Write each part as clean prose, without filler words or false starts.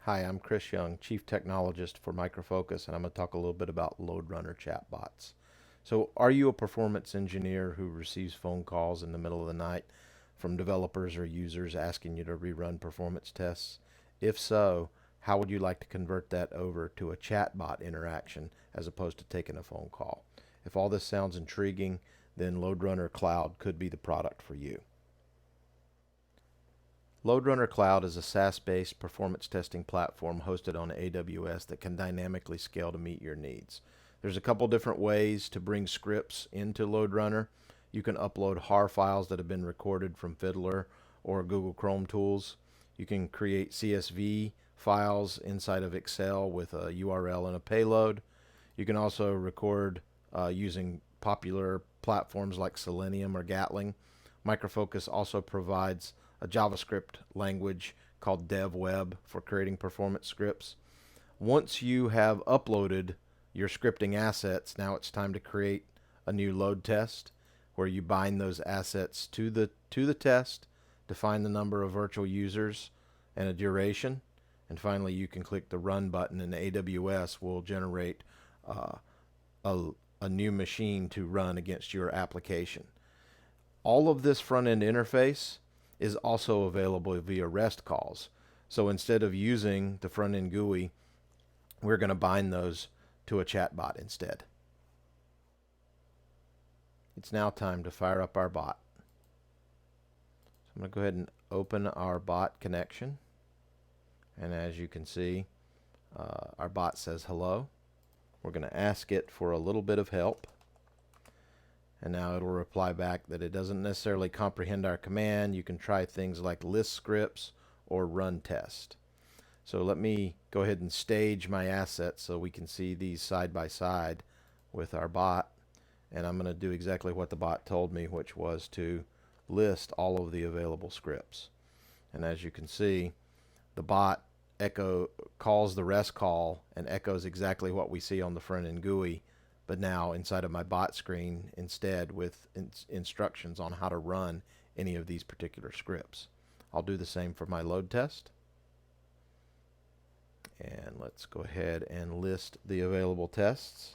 Hi, I'm Chris Young, Chief Technologist for Micro Focus, and I'm going to talk a little bit about LoadRunner chatbots. So, are you a performance engineer who receives phone calls in the middle of the night from developers or users asking you to rerun performance tests? If so, how would you like to convert that over to a chatbot interaction as opposed to taking a phone call? If all this sounds intriguing, then LoadRunnerCloud could be the product for you. LoadRunnerCloud is a SaaS-based performance testing platform hosted on AWS that can dynamically scale to meet your needs. There's a couple different ways to bring scripts into LoadRunner. You can upload HAR files that have been recorded from Fiddler or Google Chrome tools. You can create CSV files inside of Excel with a URL and a payload. You can also record using popular platforms like Selenium or Gatling. Micro Focus also provides a JavaScript language called DevWeb for creating performance scripts. Once you have uploaded your scripting assets, now it's time to create a new load test where you bind those assets to the test, define the number of virtual users and a duration, and finally you can click the run button and AWS will generate a new machine to run against your application. All of this front-end interface is also available via REST calls. So instead of using the front-end GUI, we're going to bind those to a chatbot instead. It's now time to fire up our bot. So I'm going to go ahead and open our bot connection. And as you can see, our bot says hello. We're going to ask it for a little bit of help. And now it'll reply back that it doesn't necessarily comprehend our command. You can try things like list scripts or run test. So let me go ahead and stage my assets so we can see these side by side with our bot. And I'm going to do exactly what the bot told me, which was to list all of the available scripts. And as you can see, the bot calls the REST call and echoes exactly what we see on the front-end GUI, but now inside of my bot screen instead with instructions on how to run any of these particular scripts. I'll do the same for my load test. And let's go ahead and list the available tests.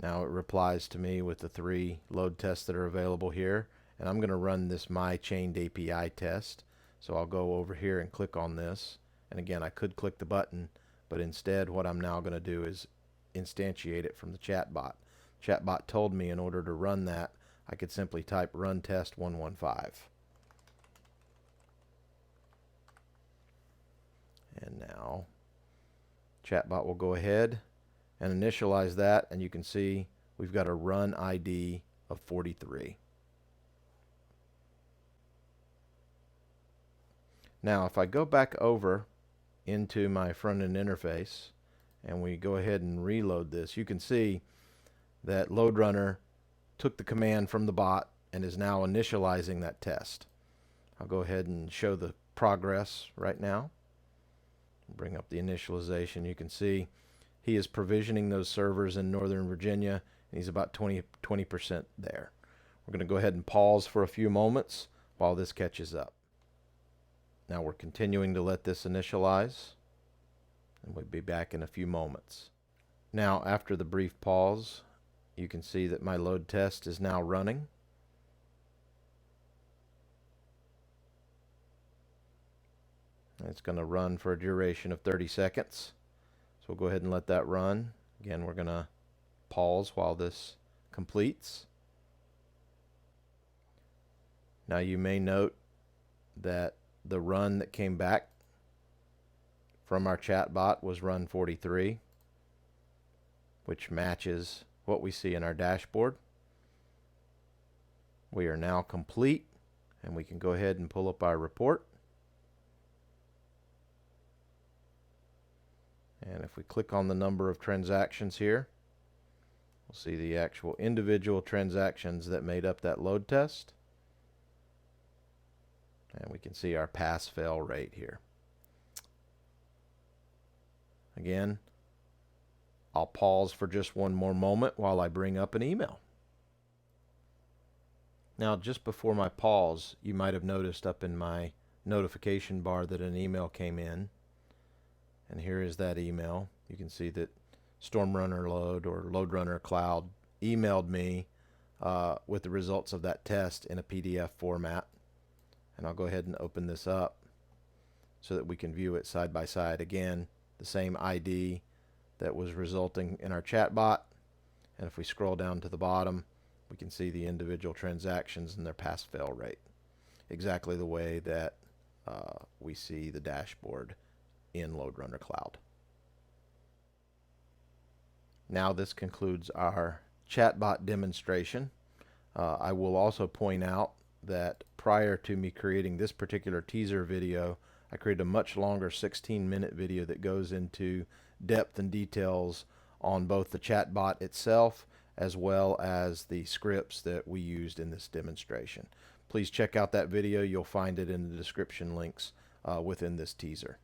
Now it replies to me with the 3 load tests that are available here, and I'm going to run this my chained API test. So I'll go over here and click on this, and again I could click the button, but instead what I'm now going to do is instantiate it from the chatbot. Chatbot told me in order to run that I could simply type run test 115. And now Chatbot will go ahead and initialize that, and you can see we've got a run ID of 43. Now if I go back over into my front-end interface and we go ahead and reload this, you can see that LoadRunner took the command from the bot and is now initializing that test. I'll go ahead and show the progress right now. Bring up the initialization. You can see he is provisioning those servers in Northern Virginia, and he's about 20% there. We're going to go ahead and pause for a few moments while this catches up. Now we're continuing to let this initialize, and we'll be back in a few moments. Now after the brief pause, you can see that my load test is now running. It's going to run for a duration of 30 seconds. So we'll go ahead and let that run. Again, we're going to pause while this completes. Now you may note that the run that came back from our chatbot was run 43, which matches what we see in our dashboard. We are now complete, and we can go ahead and pull up our report. And if we click on the number of transactions here, we'll see the actual individual transactions that made up that load test. And we can see our pass-fail rate here. Again, I'll pause for just one more moment while I bring up an email. Now, just before my pause, you might have noticed up in my notification bar that an email came in. And here is that email. You can see that StormRunner Load or LoadRunnerCloud emailed me with the results of that test in a PDF format. And I'll go ahead and open this up so that we can view it side by side. Again, the same ID that was resulting in our chatbot. And if we scroll down to the bottom, we can see the individual transactions and their pass-fail rate, exactly the way that we see the dashboard in LoadRunner Cloud. Now this concludes our chatbot demonstration. I will also point out that prior to me creating this particular teaser video, I created a much longer 16-minute video that goes into depth and details on both the chatbot itself as well as the scripts that we used in this demonstration. Please check out that video. You'll find it in the description links within this teaser.